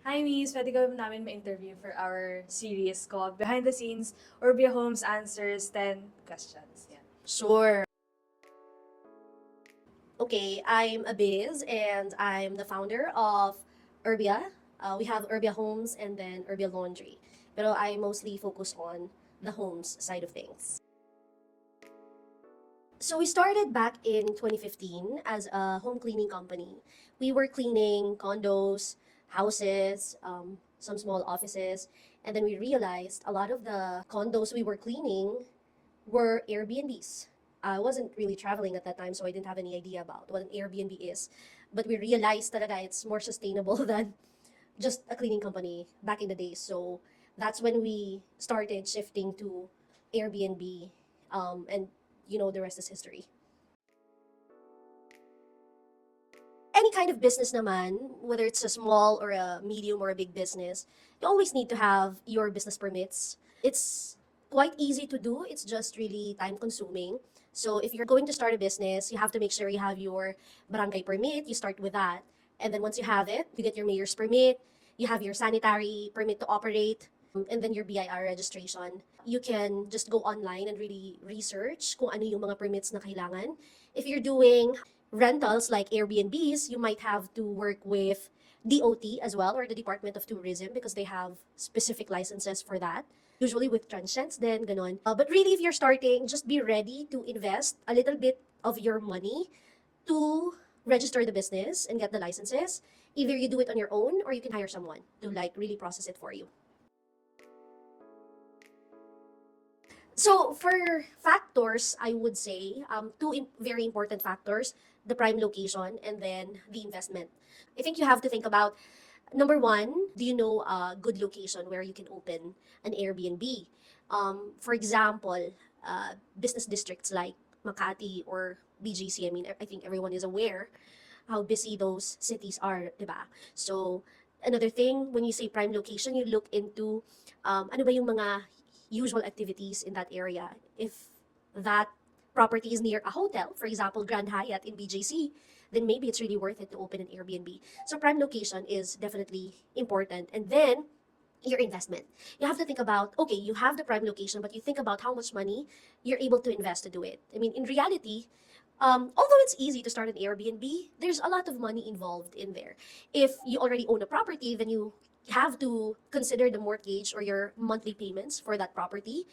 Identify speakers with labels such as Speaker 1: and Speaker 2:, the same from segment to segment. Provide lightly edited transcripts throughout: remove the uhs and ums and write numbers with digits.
Speaker 1: Hi, Miss. Pwede ka ba namin ma-interview for our series called Behind the Scenes, Urbia Homes Answers 10 Questions. Yeah.
Speaker 2: Sure. Okay, I'm Abyzz and I'm the founder of Urbia. We have Urbia Homes and then Urbia Laundry. Pero I mostly focus on the homes side of things. So we started back in 2015 as a home cleaning company. We were cleaning condos, houses, some small offices, and then we realized a lot of the condos we were cleaning were Airbnbs. I wasn't really traveling at that time, so I didn't have any idea about what an Airbnb is. But we realized that it's more sustainable than just a cleaning company back in the days. So that's when we started shifting to Airbnb, and the rest is history. Any kind of business naman, whether it's a small or a medium or a big business, you always need to have your business permits. It's quite easy to do, it's just really time consuming. So if you're going to start a business, you have to make sure you have your barangay permit, you start with that. And then once you have it, you get your mayor's permit, you have your sanitary permit to operate, and then your BIR registration. You can just go online and really research kung ano yung mga permits na kailangan. If you're doing rentals like Airbnbs, you might have to work with DOT as well, or the Department of Tourism, because they have specific licenses for that. Usually with transients then ganon. But really, if you're starting, just be ready to invest a little bit of your money to register the business and get the licenses. Either you do it on your own or you can hire someone to like really process it for you. So for factors, I would say very important factors: the prime location and then the investment. I think you have to think about number one: do you know a good location where you can open an Airbnb? For example, business districts like Makati or BGC. I mean, I think everyone is aware how busy those cities are, diba? So another thing, when you say prime location, you look into ano ba yung mga usual activities in that area. If that property is near a hotel, for example, Grand Hyatt in BGC, then maybe it's really worth it to open an Airbnb. So prime location is definitely important. And then your investment. You have to think about, okay, you have the prime location, but you think about how much money you're able to invest to do it. I mean, in reality, although it's easy to start an Airbnb, there's a lot of money involved in there. If you already own a property, then you have to consider the mortgage or your monthly payments for that property.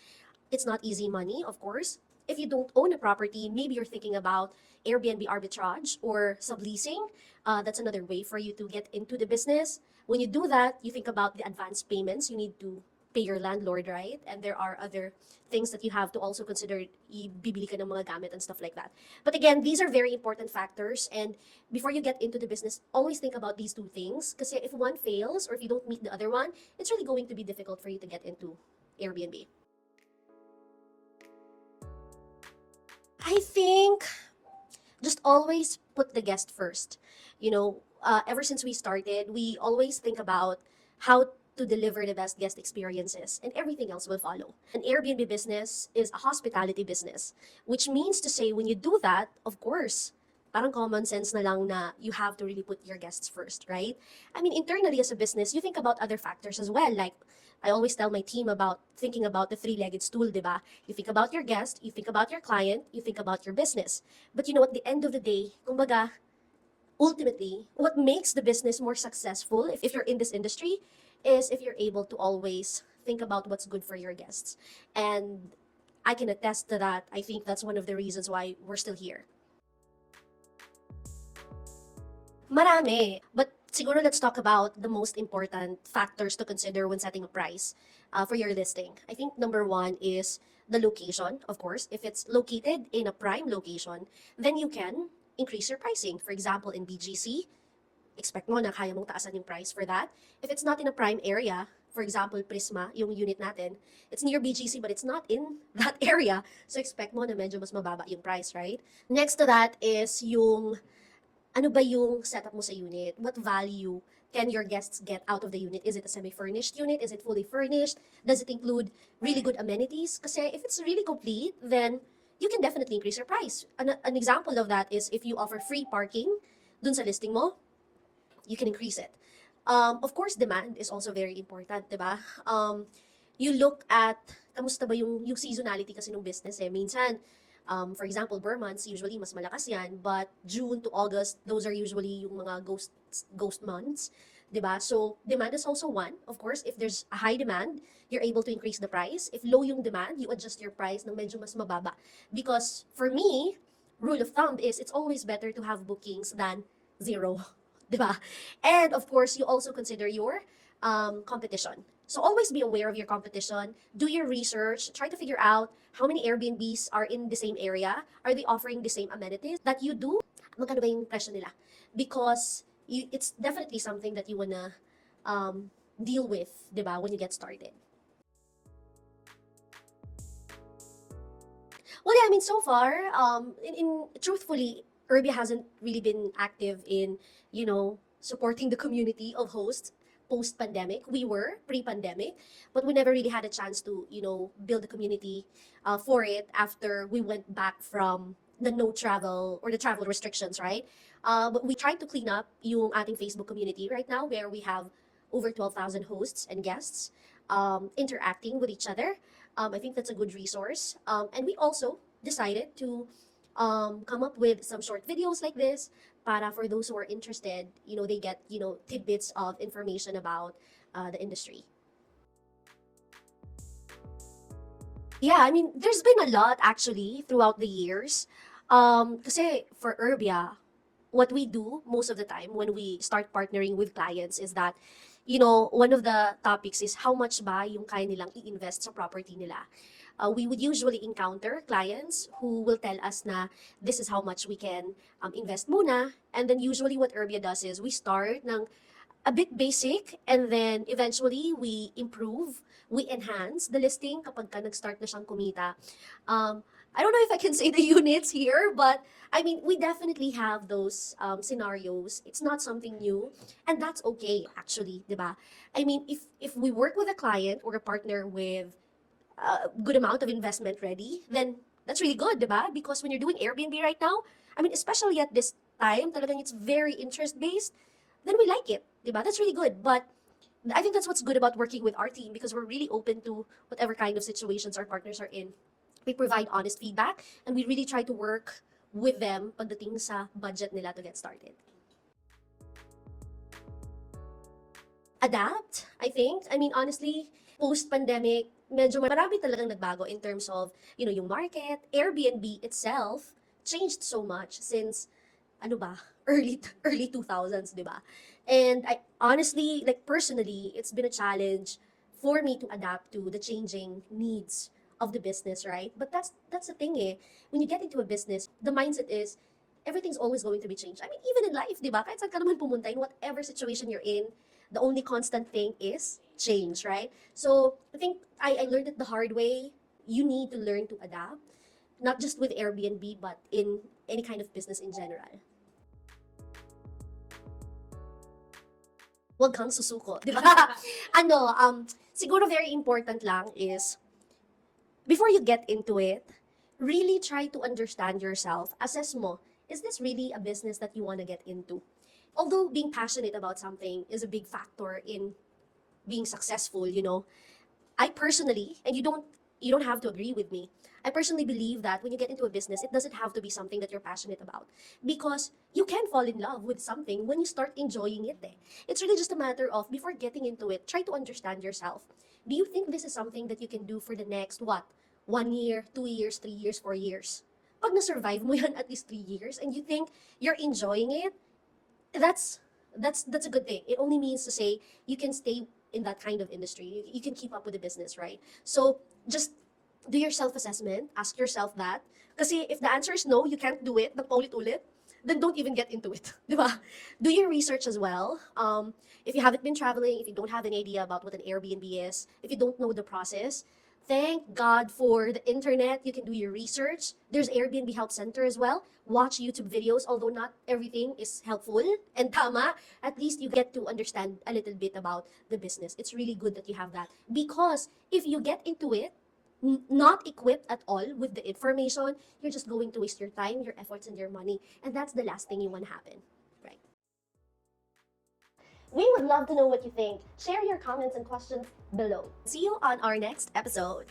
Speaker 2: It's not easy money, of course. If you don't own a property, maybe you're thinking about Airbnb arbitrage or subleasing. That's another way for you to get into the business. When you do that, you think about the advance payments you need to pay your landlord, right? And there are other things that you have to also consider. Bibili ka ng mga gamit and stuff like that. But again, these are very important factors. And before you get into the business, always think about these two things. Because if one fails or if you don't meet the other one, it's really going to be difficult for you to get into Airbnb. I think just always put the guest first. Ever since we started, we always think about how to deliver the best guest experiences, and everything else will follow. An Airbnb business is a hospitality business, which means to say when you do that, of course, parang common sense na lang na you have to really put your guests first, right? I mean, internally as a business, you think about other factors as well, like I always tell my team about thinking about the three-legged stool, diba? You think about your guest, you think about your client, you think about your business. But at the end of the day, kumbaga, ultimately, what makes the business more successful, if you're in this industry, is if you're able to always think about what's good for your guests. And I can attest to that. I think that's one of the reasons why we're still here. Marami. But siguro let's talk about the most important factors to consider when setting a price for your listing. I think number one is the location, of course. If it's located in a prime location, then you can increase your pricing. For example, in BGC, expect mo na kaya mong taasan yung price for that. If it's not in a prime area, for example, Prisma, yung unit natin, it's near BGC but it's not in that area. So expect mo na medyo mas mababa yung price, right? Next to that is yung ano ba yung setup mo sa unit? What value can your guests get out of the unit? Is it a semi-furnished unit? Is it fully furnished? Does it include really good amenities? Kasi if it's really complete, then you can definitely increase your price. An example of that is if you offer free parking dun sa listing mo, you can increase it. Of course, demand is also very important, di ba? You look at, kamusta ba yung seasonality kasi ng business eh. Minsan, for example, Burr months, usually mas malakas yan, but June to August, those are usually yung mga ghost months, di ba? So, demand is also one. Of course, if there's a high demand, you're able to increase the price. If low yung demand, you adjust your price ng medyo mas mababa. Because for me, rule of thumb is it's always better to have bookings than zero. Di ba? And of course, you also consider your competition. So always be aware of your competition. Do your research. Try to figure out how many Airbnbs are in the same area. Are they offering the same amenities that you do? Magkano ba yung presyo nila? Because it's definitely something that you wanna deal with, di ba, when you get started. Well, yeah, I mean, so far, in truthfully, Urbia hasn't really been active in, supporting the community of hosts post-pandemic. We were pre-pandemic, but we never really had a chance to, build a community for it after we went back from the no travel or the travel restrictions, right? But we tried to clean up yung ating Facebook community right now where we have over 12,000 hosts and guests interacting with each other. I think that's a good resource. And we also decided to come up with some short videos like this para for those who are interested, they get, tidbits of information about the industry. Yeah, I mean, there's been a lot actually throughout the years. Kasi for Urbia, what we do most of the time when we start partnering with clients is that, one of the topics is how much ba yung kaya nilang i-invest sa property nila. We would usually encounter clients who will tell us na this is how much we can invest muna. And then usually what Urbia does is we start ng a bit basic and then eventually we improve, we enhance the listing kapag ka nag-start na siyang kumita. I don't know if I can say the units here, but I mean, we definitely have those scenarios. It's not something new, and that's okay, actually, diba? I mean, if we work with a client or a partner with a good amount of investment ready, then that's really good, diba? Because when you're doing Airbnb right now, I mean, especially at this time, talagang it's very interest-based, then we like it, diba? That's really good, but I think that's what's good about working with our team because we're really open to whatever kind of situations our partners are in. We provide honest feedback and we really try to work with them pagdating sa budget nila to get started. Adapt, I think. I mean, honestly, post-pandemic, medyo marami talagang nagbago in terms of, yung market. Airbnb itself changed so much since, early 2000s, di ba? And I honestly, like personally, it's been a challenge for me to adapt to the changing needs of the business, right? But that's the thing eh. When you get into a business, the mindset is everything's always going to be changed. I mean, even in life, di ba? Kahit saan ka naman pumunta, in whatever situation you're in, the only constant thing is change, right? So I think I learned it the hard way. You need to learn to adapt, not just with Airbnb, but in any kind of business in general. Huwag kang susuko, di ba? Siguro very important lang is before you get into it, really try to understand yourself. Assess mo, is this really a business that you want to get into? Although being passionate about something is a big factor in being successful, I personally, and you don't have to agree with me. I personally believe that when you get into a business, it doesn't have to be something that you're passionate about because you can fall in love with something when you start enjoying it. It's really just a matter of before getting into it, try to understand yourself. Do you think this is something that you can do for the next, 1 year, 2 years, 3 years, 4 years? Pag na-survive mo yan at least 3 years and you think you're enjoying it, that's a good thing. It only means to say you can stay in that kind of industry. You can keep up with the business, right? So just do your self-assessment. Ask yourself that. Kasi if the answer is no, you can't do it, paulit-ulit, then don't even get into it. Di ba? Do your research as well. If you haven't been traveling, if you don't have an idea about what an Airbnb is, if you don't know the process, thank God for the internet. You can do your research. There's Airbnb Help Center as well. Watch YouTube videos, although not everything is helpful and tama. At least you get to understand a little bit about the business. It's really good that you have that. Because if you get into it, not equipped at all with the information, you're just going to waste your time, your efforts, and your money. And that's the last thing you want to happen, right? We would love to know what you think. Share your comments and questions below. See you on our next episode.